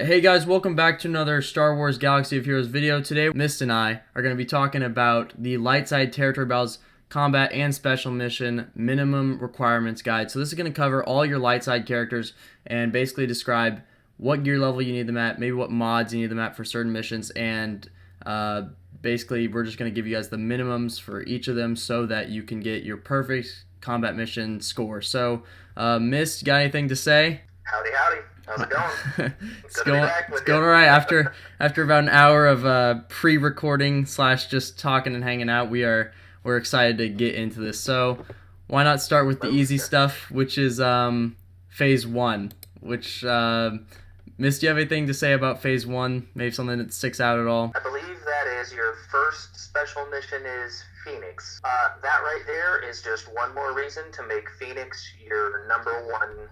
Hey guys, welcome back to another Star Wars Galaxy of Heroes video. Today, Mist and I are going to be talking about the light side territory battles combat and special mission minimum requirements guide. So this is going to cover all your light side characters and basically describe what gear level you need them at, maybe what mods you need them at for certain missions, and basically we're just going to give you guys the minimums for each of them so that you can get your perfect combat mission score. So, Mist, got anything to say? Howdy, howdy. How's it going? It's going all right. After about an hour of pre-recording / just talking and hanging out, we're excited to get into this. So why not start with the easy stuff, which is Phase 1. Which Miss, do you have anything to say about Phase 1? Maybe something that sticks out at all? I believe that is your first special mission is Phoenix. That right there is just one more reason to make Phoenix your #1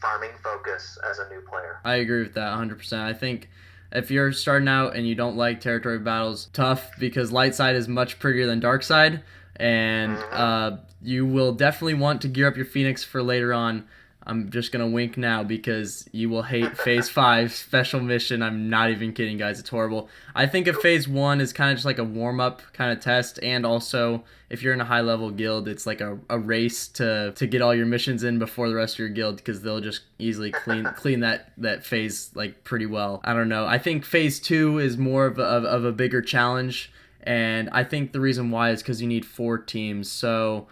farming focus as a new player. I agree with that 100%. I think if you're starting out and you don't like territory battles, tough, because light side is much prettier than dark side, and you will definitely want to gear up your Phoenix for later on. I'm just going to wink now because you will hate Phase 5 special mission. I'm not even kidding, guys. It's horrible. I think of Phase 1 is kind of just like a warm-up kind of test, and also if you're in a high-level guild, it's like a race to get all your missions in before the rest of your guild, because they'll just easily clean that phase like pretty well. I don't know. I think Phase 2 is more of a bigger challenge, and I think the reason why is because you need 4 teams. So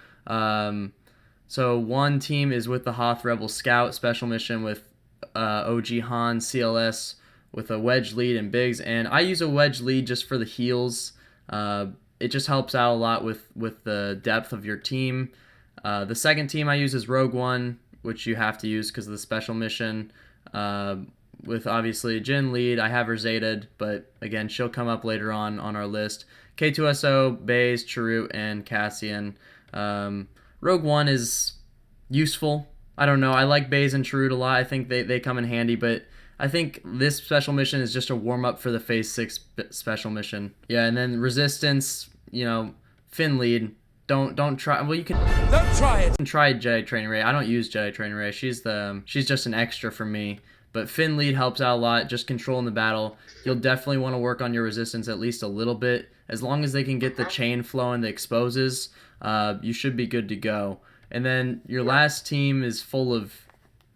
one team is with the Hoth Rebel Scout special mission with OGHan CLS with a Wedge lead and Biggs, and I use a Wedge lead just for the heals. It just helps out a lot with the depth of your team. The second team I use is Rogue One, which you have to use because of the special mission. With obviously Jin lead, I have her Zeta, but again, she'll come up later on our list. K2SO, Baze, Chirrut, and Cassian. Rogue One is useful. I don't know. I like Baze and Chirrut a lot. I think they come in handy, but I think this special mission is just a warm-up for the Phase 6 special mission. Yeah, and then Resistance, Finn lead. Don't try. Well, don't try it. You can try Jedi Training Ray. I don't use Jedi Training Ray. She's just an extra for me. But Finn lead helps out a lot, just controlling the battle. You'll definitely want to work on your Resistance at least a little bit. As long as they can get the chain flowing, the exposes, you should be good to go. And then your last team is full of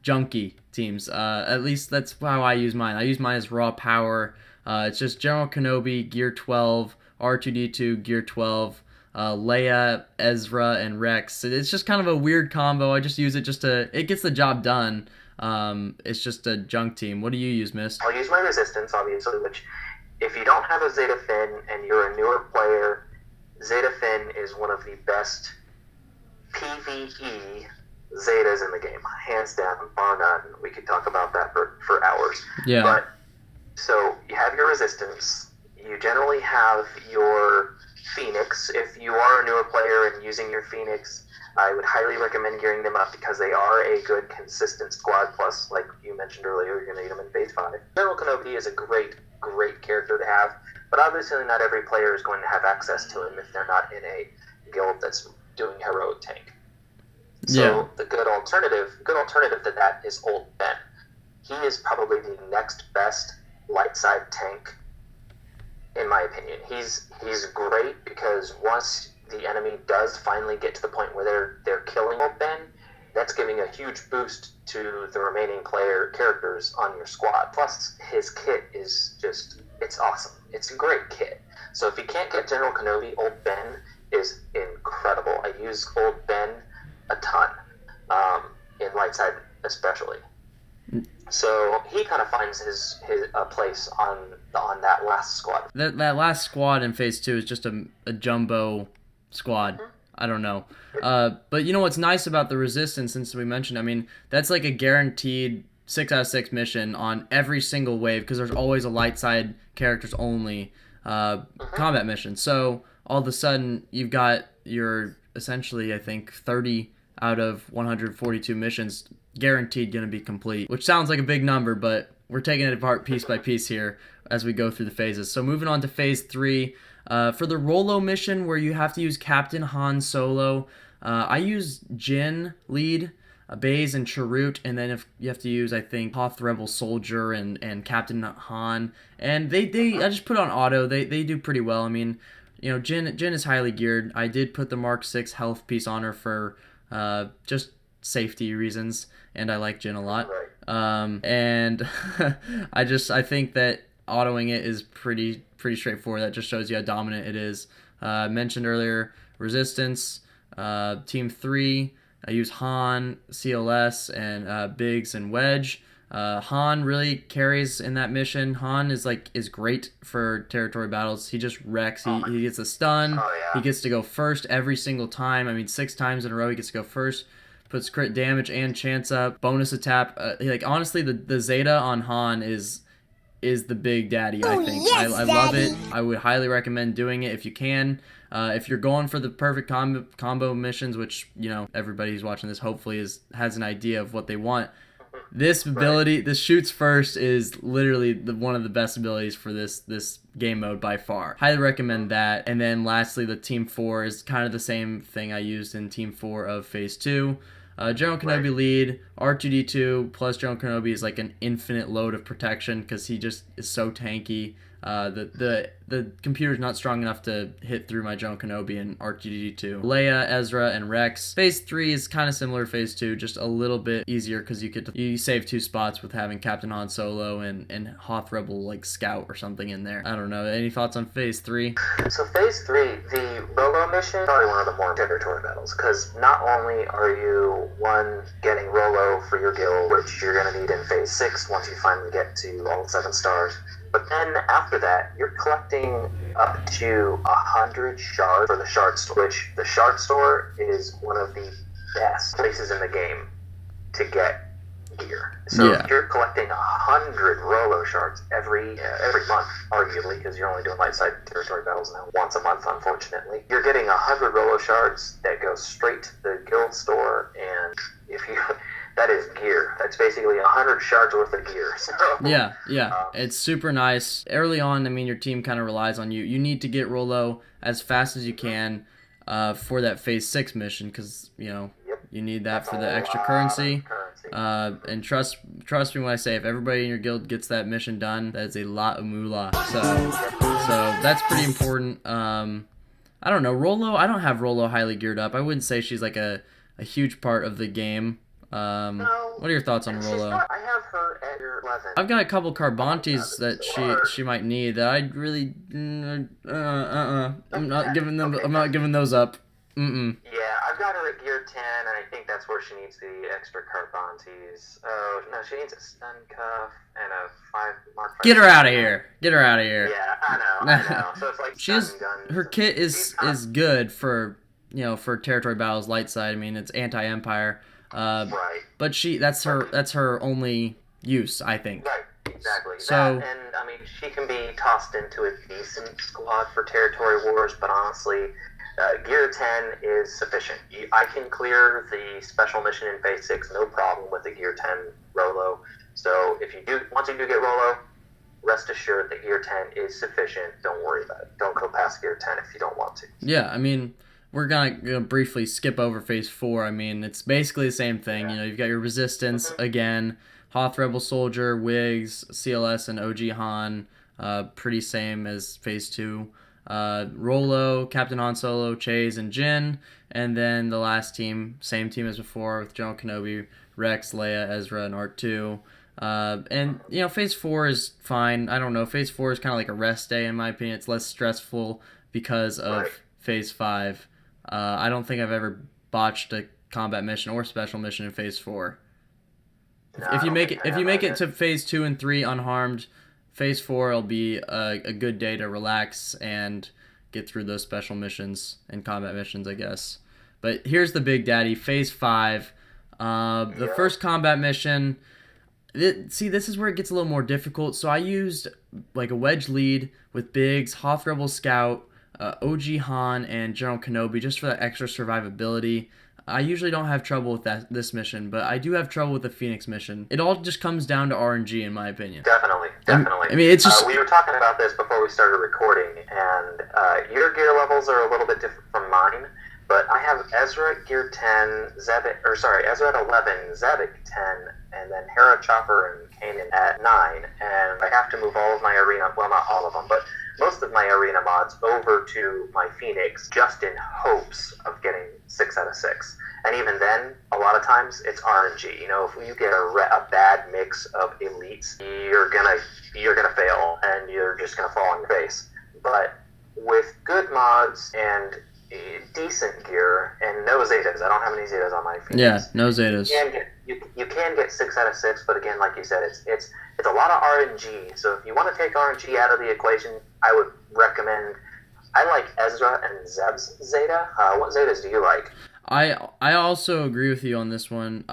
junky teams. At least that's how I use mine. I use mine as raw power. It's just General Kenobi, gear 12, R2-D2, gear 12, Leia, Ezra, and Rex. It's just kind of a weird combo. I just use it it gets the job done. It's just a junk team. What do you use, Miss? I'll use my Resistance, obviously, which if you don't have a Zeta Finn and you're a newer player, Zeta Finn is one of the best PvE Zetas in the game, hands down, bar none. We could talk about that for hours. Yeah. But so you have your Resistance. You generally have your Phoenix. If you are a newer player and using your Phoenix, I would highly recommend gearing them up because they are a good, consistent squad. Plus, like you mentioned earlier, you're going to need them in Phase 5. General Kenobi is a great character to have, but obviously not every player is going to have access to him if they're not in a guild that's doing heroic tank. So the good alternative to that is Old Ben. He is probably the next best light side tank, in my opinion. He's great because once the enemy does finally get to the point where they're killing Old Ben, that's giving a huge boost to the remaining characters on your squad. Plus, his kit is it's awesome. It's a great kit. So if you can't get General Kenobi, Old Ben is incredible. I use Old Ben a ton, in light side especially. So he kind of finds his place on that last squad. That last squad in Phase 2 is just a jumbo squad. I don't know. But you know what's nice about the Resistance, since we mentioned, I mean, that's like a guaranteed 6 out of 6 mission on every single wave, because there's always a light side characters only combat mission. So all of a sudden you've got your essentially, I think, 30 out of 142 missions guaranteed going to be complete, which sounds like a big number, but we're taking it apart piece by piece here as we go through the phases. So moving on to Phase 3, for the Rolo mission where you have to use Captain Han Solo, I use Jin lead. Baze and Chirrut, and then if you have to use, I think, Hoth Rebel Soldier and Captain Han, and they I just put on auto. They do pretty well. I mean, Jin is highly geared. I did put the Mark 6 health piece on her for just safety reasons, and I like Jin a lot. And I think that autoing it is pretty straightforward. That just shows you how dominant it is. I mentioned earlier Resistance, Team 3. I use Han, CLS, and Biggs and Wedge. Han really carries in that mission. Han is great for territory battles. He just wrecks. He gets a stun. He gets to go first every single time. I mean, 6 times in a row he gets to go first. Puts crit damage and chance up. Bonus attack. Honestly, the Zeta on Han is the big daddy, I think. Yes, I love it. I would highly recommend doing it if you can. If you're going for the perfect combo missions, which, everybody who's watching this hopefully has an idea of what they want. This ability, the shoots first, is literally one of the best abilities for this game mode by far. Highly recommend that. And then lastly, the Team 4 is kind of the same thing I used in Team 4 of Phase 2. General Kenobi lead, R2-D2 plus General Kenobi is like an infinite load of protection because he just is so tanky. The computer's not strong enough to hit through my General Kenobi and R2-D2. Leia, Ezra, and Rex. Phase 3 is kind of similar to Phase 2, just a little bit easier because you save 2 spots with having Captain Han Solo and Hoth Rebel Scout or something in there. I don't know. Any thoughts on Phase 3? So Phase 3, the Rolo mission, is probably one of the more territory battles because not only are you getting Rolo for your guild, which you're going to need in Phase 6 once you finally get to all 7 stars, but then after that, you're collecting up to 100 shards for the shard store, which the shard store is one of the best places in the game to get gear. So you're collecting 100 Rolo shards every month, arguably, because you're only doing light side territory battles now once a month, unfortunately. You're getting 100 Rolo shards that go straight to the guild store, and that is gear. That's basically 100 shards worth of gear. So, it's super nice. Early on, I mean, your team kind of relies on you. You need to get Rolo as fast as you can for that Phase 6 mission because, you need that for the extra currency. And trust me when I say, if everybody in your guild gets that mission done, that is a lot of moolah. So that's pretty important. I don't know. Rolo, I don't have Rolo highly geared up. I wouldn't say she's like a huge part of the game. What are your thoughts on Rolo? I have her at your 11. I've got a couple Carbantes that she might need that I really I'm not giving them. Okay. I'm not giving those up. Yeah, I've got her at gear 10, and I think that's where she needs the extra Carbantes. Oh no, she needs a stun cuff and a 5 Mark 5. Get her out of here! Get her out of here! Yeah, I know. So it's like her kit is good for for territory battles light side. I mean, it's anti-Empire. But that's her only use, I think. Right, exactly. So, and I mean, she can be tossed into a decent squad for territory wars, but honestly, gear 10 is sufficient. I can clear the special mission in Phase 6, no problem with the gear 10 Rolo. So once you do get Rolo, rest assured that gear 10 is sufficient. Don't worry about it. Don't go past gear 10 if you don't want to. Yeah, I mean, we're gonna briefly skip over Phase 4. I mean, it's basically the same thing. You've got your Resistance again, Hoth Rebel Soldier, Wigs, CLS, and OGHan. Pretty same as Phase 2. Rolo, Captain Han Solo, Chaze, and Jin. And then the last team, same team as before, with General Kenobi, Rex, Leia, Ezra, and R2. And Phase 4 is fine. I don't know. Phase 4 is kind of like a rest day, in my opinion. It's less stressful because of Phase 5. I don't think I've ever botched a combat mission or special mission in Phase 4. If you make it to Phase 2 and 3 unharmed, Phase 4 will be a good day to relax and get through those special missions and combat missions, I guess. But here's the big daddy, Phase 5. The first combat mission. This is where it gets a little more difficult. So I used a Wedge lead with Biggs, Hoth Rebel Scout, OGHan, and General Kenobi just for that extra survivability. I usually don't have trouble with this mission, but I do have trouble with the Phoenix mission. It all just comes down to RNG, in my opinion. Definitely. I mean, it's just... we were talking about this before we started recording, and your gear levels are a little bit different from mine, But I have Ezra at gear 10, Ezra at 11, Zeb at 10, and then Hera, Chopper, and Kanan at 9. And I have to move all of my arena, well, not all of them, but most of my arena mods over to my Phoenix just in hopes of getting 6 out of 6. And even then, a lot of times, it's RNG. You know, if you get a bad mix of elites, you're gonna fail, and you're just gonna fall on your face. But with good mods and decent gear and no Zetas, I don't have any Zetas on my Phoenix. Yeah, no Zetas. You can get 6 out of 6, but again, like you said, it's a lot of RNG. So if you want to take RNG out of the equation, I would recommend. I like Ezra and Zeb's Zeta. What Zetas do you like? I also agree with you on this one.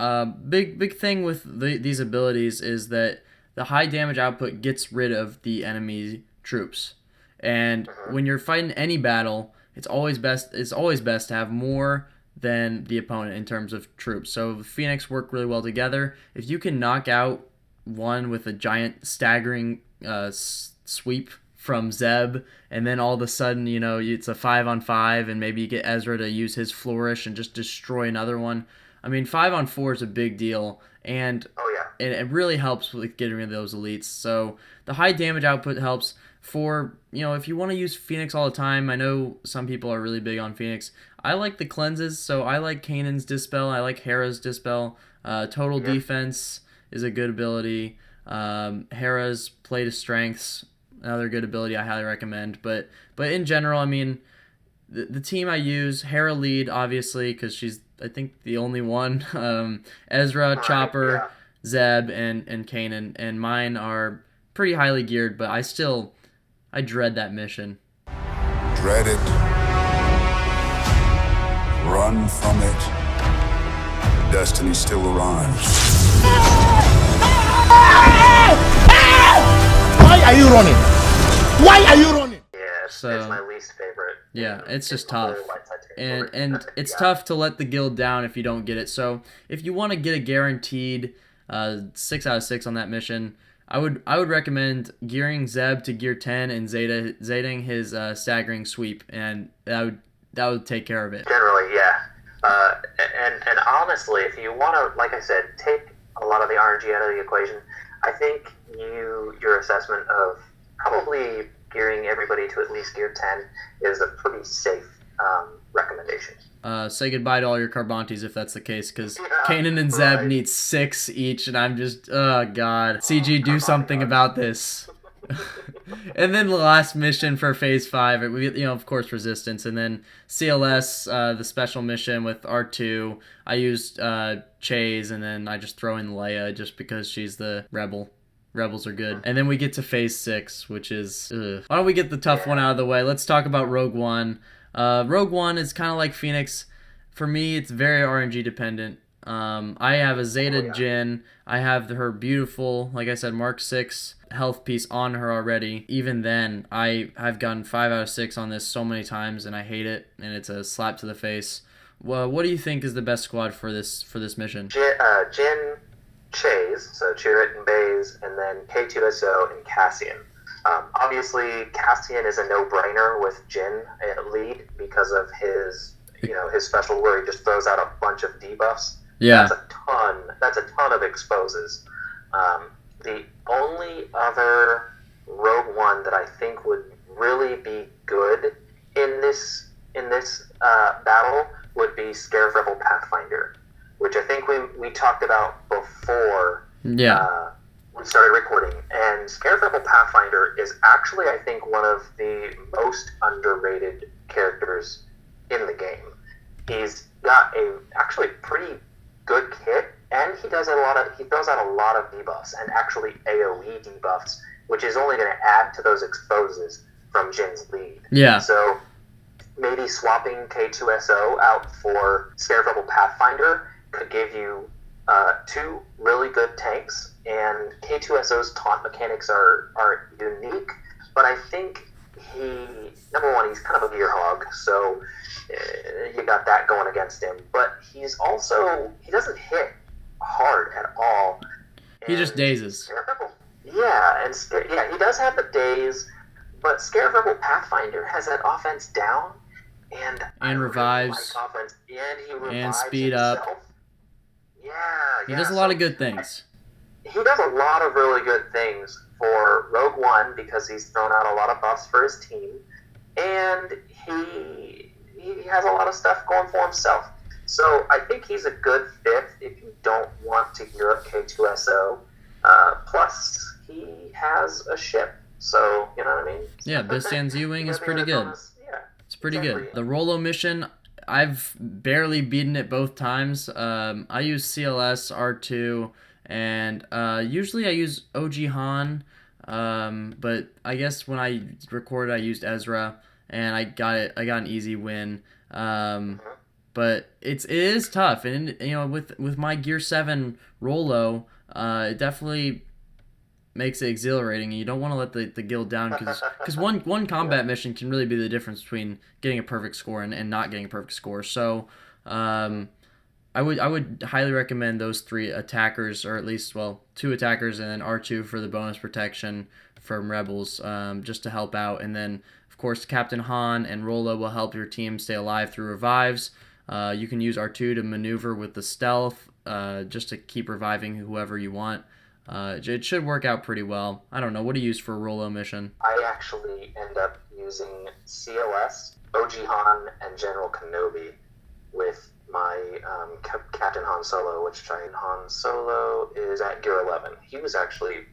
Big thing with these abilities is that the high damage output gets rid of the enemy troops, and when you're fighting any battle, it's always best to have more than the opponent in terms of troops. So Phoenix work really well together. If you can knock out one with a giant staggering sweep from Zeb, and then all of a sudden, you know, it's a 5-on-5, and maybe you get Ezra to use his flourish and just destroy another one. I mean, 5-on-4 is a big deal, and it really helps with getting rid of those elites. So the high damage output helps. For, you know, if you want to use Phoenix all the time, I know some people are really big on Phoenix. I like the cleanses, so I like Kanan's Dispel, I like Hera's Dispel. Total Defense is a good ability. Hera's Play to Strengths, another good ability I highly recommend. But in general, I mean, the team I use, Hera lead, obviously, because she's, I think, the only one. Ezra, Chopper, Zeb, and Kanan. And mine are pretty highly geared, but I dread that mission. Dread it. Run from it. Destiny still arrives. Why are you running? Why are you running? Yeah, it's my least favorite. Yeah, it's just tough. And it's tough to let the guild down if you don't get it. So if you want to get a guaranteed 6 out of 6 on that mission, I would recommend gearing Zeb to gear 10 and Zetaing his staggering sweep, and that would take care of it. Generally, yeah. And honestly, if you want to, like I said, take a lot of the RNG out of the equation, I think your assessment of probably gearing everybody to at least gear 10 is a pretty safe recommendation. Say goodbye to all your Carbantes if that's the case, because Kanan and Zeb need 6 each, and I'm just, oh god. CG, do something about this. And then the last mission for Phase 5, of course, Resistance, and then CLS, the special mission with R2. I used Chaze, and then I just throw in Leia just because she's the rebel. Rebels are good. And then we get to Phase 6, which is, Why don't we get the tough one out of the way? Let's talk about Rogue One. Rogue One is kind of like Phoenix. For me, it's very RNG dependent. I have a Zeta Jin. I have her beautiful, like I said, Mark 6 health piece on her already. Even then, I've gotten 5 out of 6 on this so many times, and I hate it, and it's a slap to the face. Well, what do you think is the best squad for this mission? Jin, Chaze, so Chirrut and Baze, and then K2SO and Cassian. Obviously, Cassian is a no-brainer with Jin at lead because of his special where he just throws out a bunch of debuffs. Yeah. That's a ton of exposes. The only other Rogue One that I think would really be good in this battle would be Scarif Rebel Pathfinder, which I think we talked about before. Yeah. We started recording, and Scarif Rebel Pathfinder is actually, I think, one of the most underrated characters in the game. He's got a actually pretty good kit, and he throws out a lot of debuffs, and actually AoE debuffs, which is only going to add to those exposes from Jin's lead. Yeah. So maybe swapping K2SO out for Scarif Rebel Pathfinder could give you 2 really good tanks, and K2SO's taunt mechanics are unique, but I think number one, he's kind of a gear hog, so you got that going against him, but he doesn't hit hard at all. He just dazes. He does have the daze, but Scarif Rebel Pathfinder has that offense down, and revives, really like offense, and he revives and speed himself. up. Yeah, He does a lot of good things. He does a lot of really good things for Rogue One because he's thrown out a lot of buffs for his team, and he has a lot of stuff going for himself. So I think he's a good fit if you don't want to gear up K2SO. Plus, he has a ship, so you know what I mean? Yeah, Bistan's U-Wing is pretty good. It's pretty good. The Rolo mission, I've barely beaten it both times. I use CLS, R2, and usually I use OGHan, but I guess when I recorded I used Ezra, and I got an easy win. But it is tough, and you know, with my Gear 7 Rolo, it definitely makes it exhilarating, and you don't want to let the guild down because one combat mission can really be the difference between getting a perfect score and not getting a perfect score. So I would highly recommend those 3 attackers, or at least 2 attackers, and then R2 for the bonus protection from rebels, just to help out. And then of course Captain Han and Rolo will help your team stay alive through revives. You can use R2 to maneuver with the stealth, just to keep reviving whoever you want. It should work out pretty well. I don't know. What do you use for a Rolo mission? I actually end up using CLS, OGHan, and General Kenobi with my Captain Han Solo, which Han Solo is at Gear 11. He was actually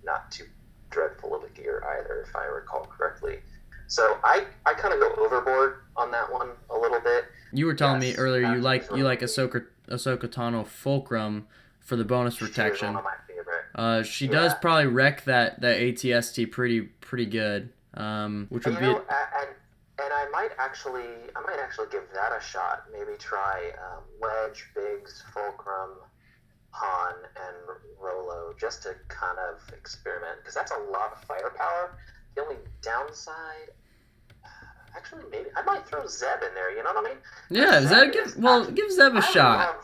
not too dreadful of a gear either, if I recall correctly. So I kind of go overboard on that one a little bit. You were telling me earlier you like Ahsoka Tano Fulcrum for the bonus protection. She is one of my favorite. She does probably wreck that ATST pretty good, which would be. And I might actually give that a shot. Maybe try Wedge, Biggs, Fulcrum, Han, and Rolo just to kind of experiment, because that's a lot of firepower. The only downside, actually, maybe I might throw Zeb in there. You know what I mean? Yeah, give Zeb a shot.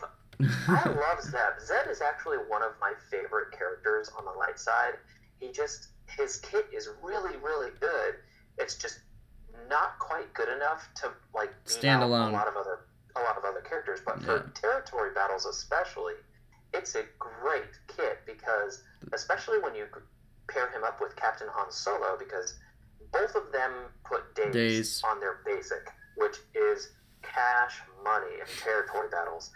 I love Zeb. Zeb is actually one of my favorite characters on the light side. His kit is really, really good. It's just not quite good enough to stand alone. A lot of other characters, but for territory battles especially, it's a great kit, because especially when you pair him up with Captain Han Solo, because both of them put days on their basic, which is cash money in territory battles.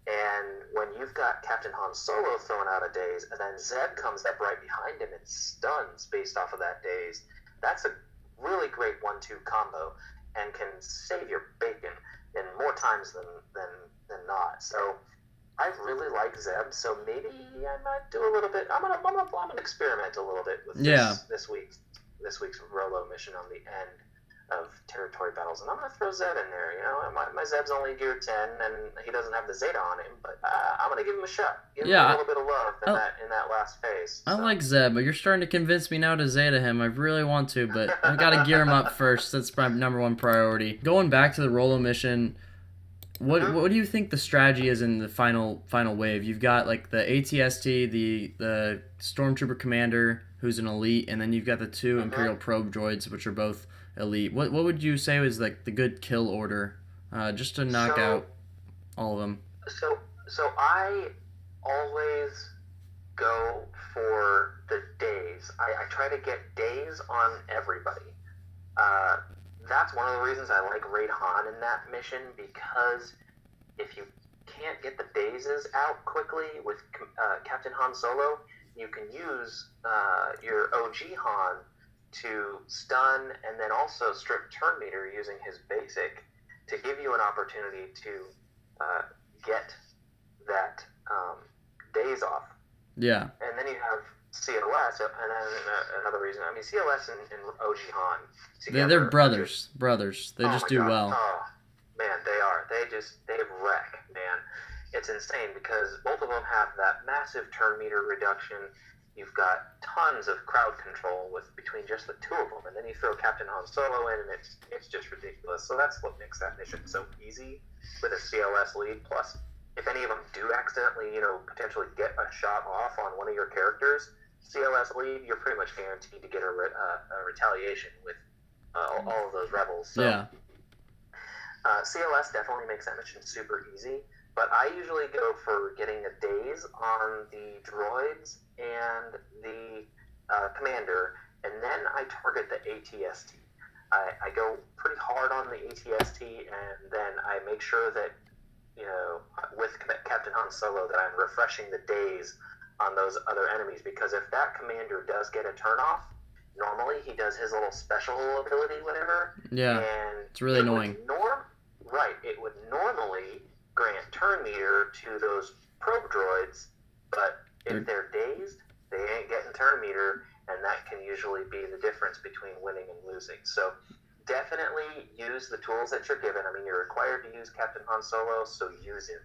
And when you've got Captain Han Solo throwing out a daze, and then Zeb comes up right behind him and stuns based off of that daze, that's a really great 1-2 combo and can save your bacon in more times than not. So I really like Zeb, so maybe I might do a little bit. I'm gonna experiment a little bit with this week's Rolo mission on the end of territory battles, and I'm gonna throw Zeb in there. You know, my Zeb's only Gear 10, and he doesn't have the Zeta on him, but I'm gonna give him a shot. Give him a little bit of love in that last phase. I like Zeb, but you're starting to convince me now to Zeta him. I really want to, but I gotta gear him up first. That's my number one priority. Going back to the Rolo mission, what do you think the strategy is in the final wave? You've got like the ATST, the Stormtrooper Commander, who's an elite, and then you've got the 2 Imperial Probe Droids, which are both elite. What would you say was like the good kill order, just to knock out all of them? So I always go for the days. I try to get days on everybody. That's one of the reasons I like Raid Han in that mission, because if you can't get the dazes out quickly with Captain Han Solo, you can use your OGHan to stun and then also strip turn meter using his basic to give you an opportunity to get that daze off. Yeah. And then you have CLS, and then another reason. I mean, CLS and OGHan together. They're brothers. They just do well. Oh, man, they are. They wreck, man. It's insane, because both of them have that massive turn meter reduction. You've got tons of crowd control between just the 2 of them, and then you throw Captain Han Solo in, and it's just ridiculous. So that's what makes that mission so easy with a CLS lead. Plus, if any of them do accidentally, potentially get a shot off on one of your characters, CLS lead, you're pretty much guaranteed to get a retaliation with all of those rebels. So, yeah. CLS definitely makes that mission super easy, but I usually go for getting a daze on the droids and the commander, and then I target the ATST. I go pretty hard on the ATST, and then I make sure that, with Captain Han Solo, that I'm refreshing the daze on those other enemies, because if that commander does get a turn off, normally he does his little special ability, whatever. Yeah, and it's really annoying. It would normally grant turn meter to those probe droids, but if they're dazed, they ain't getting turn meter, and that can usually be the difference between winning and losing. So definitely use the tools that you're given. I mean, you're required to use Captain Han Solo, so use him.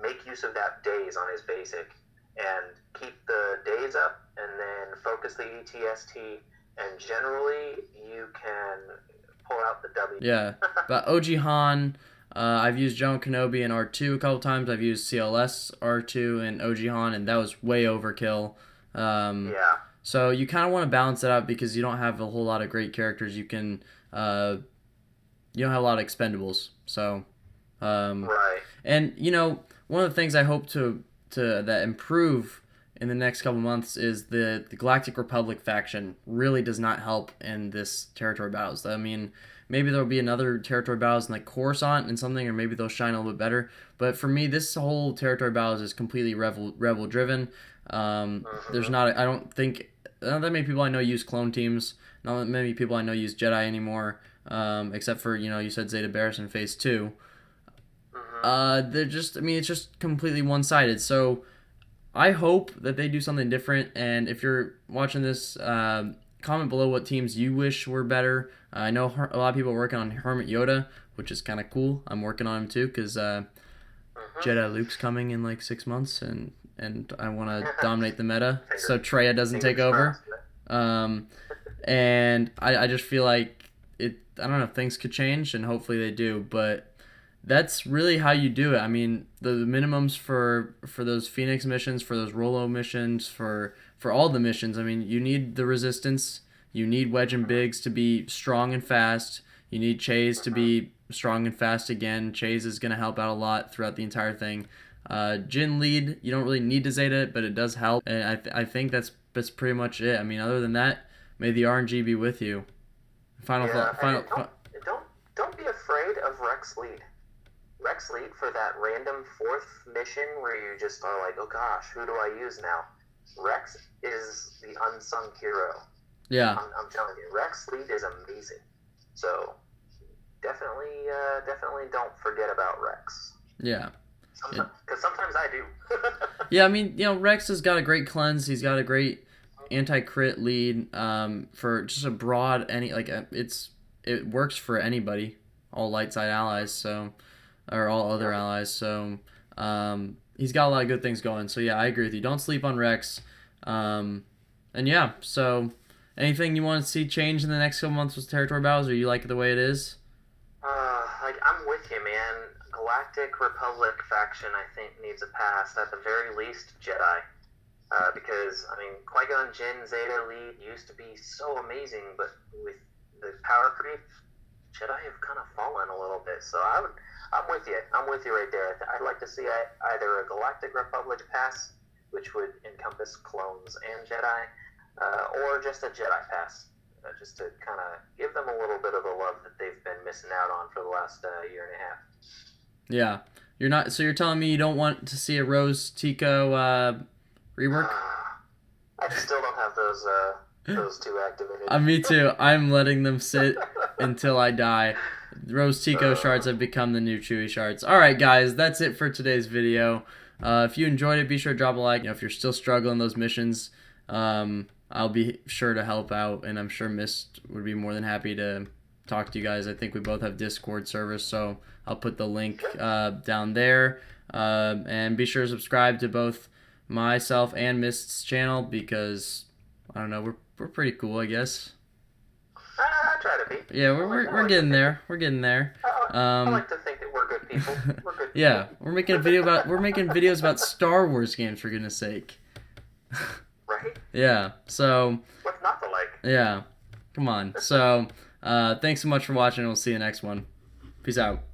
Make use of that daze on his basic, and keep the daze up, and then focus the ETST, and generally you can pull out the W. Yeah, but OGHan, I've used John Kenobi in R2 a couple times. I've used CLS R2 and OGHan, and that was way overkill. Yeah. So you kind of want to balance it out because you don't have a whole lot of great characters. You don't have a lot of expendables. So, right. And one of the things I hope to that improve in the next couple months is the Galactic Republic faction really does not help in this territory battles. I mean, maybe there'll be another territory battles in like Coruscant and something, or maybe they'll shine a little bit better. But for me, this whole territory battles is completely rebel driven. There's not not that many people I know use clone teams. Not that many people I know use Jedi anymore, except for you said Zeta Barris in Phase 2. It's just completely one-sided. So I hope that they do something different. And if you're watching this, comment below what teams you wish were better. I know a lot of people are working on Hermit Yoda, which is kind of cool. I'm working on him too because Jedi Luke's coming in like 6 months, and I want to dominate the meta so Traya doesn't take over. And I just feel like I don't know, things could change, and hopefully they do, but that's really how you do it. I mean, the minimums for those Phoenix missions, for those Rolo missions, for all the missions, I mean, you need the Resistance, you need Wedge and Biggs to be strong and fast, you need Chaze to be strong and fast again. Chaze is going to help out a lot throughout the entire thing. Jin lead, you don't really need to Zeta it, but it does help, and I think that's pretty much it. I mean, other than that, may the RNG be with you. Don't be afraid of Rex lead. Rex lead for that random 4th mission where you just are like, oh gosh, who do I use now? Rex is the unsung hero. Yeah. I'm telling you, Rex lead is amazing. So definitely don't forget about Rex. Yeah. Because sometimes I do. Yeah, I mean, Rex has got a great cleanse. He's got a great anti-crit lead for just a broad it works for anybody, all light side allies, or all other allies. So he's got a lot of good things going. So yeah, I agree with you. Don't sleep on Rex. And yeah, so anything you want to see change in the next couple months with territory battles, or you like it the way it is? I'm with you, man. Galactic Republic faction, I think, needs a pass. At the very least, Jedi. Because, I mean, Qui-Gon Jinn Zeta lead used to be so amazing, but with the power creep, Jedi have kind of fallen a little bit. So I'm with you. I'm with you right there. I'd like to see either a Galactic Republic pass, which would encompass clones and Jedi, or just a Jedi pass, just to kind of give them a little bit of the love that they've been missing out on for the last year and a half. Yeah. You're telling me you don't want to see a Rose Tico rework? I still don't have those two activated. Me too. I'm letting them sit until I die. Rose Tico shards have become the new Chewy shards. Alright guys, that's it for today's video. If you enjoyed it, be sure to drop a like. If you're still struggling those missions, I'll be sure to help out, and I'm sure Mist would be more than happy to talk to you guys. I think we both have Discord servers, so I'll put the link down there. And be sure to subscribe to both myself and Mist's channel, because I don't know, we're pretty cool, I guess. I try to be. Yeah, we're getting there. We're getting there. I like to think that we're good people. We're good people. Yeah, we're making videos about Star Wars games, for goodness sake. Right? Yeah. So. What's not to like? Yeah. Come on. So, thanks so much for watching. We'll see you next one. Peace out.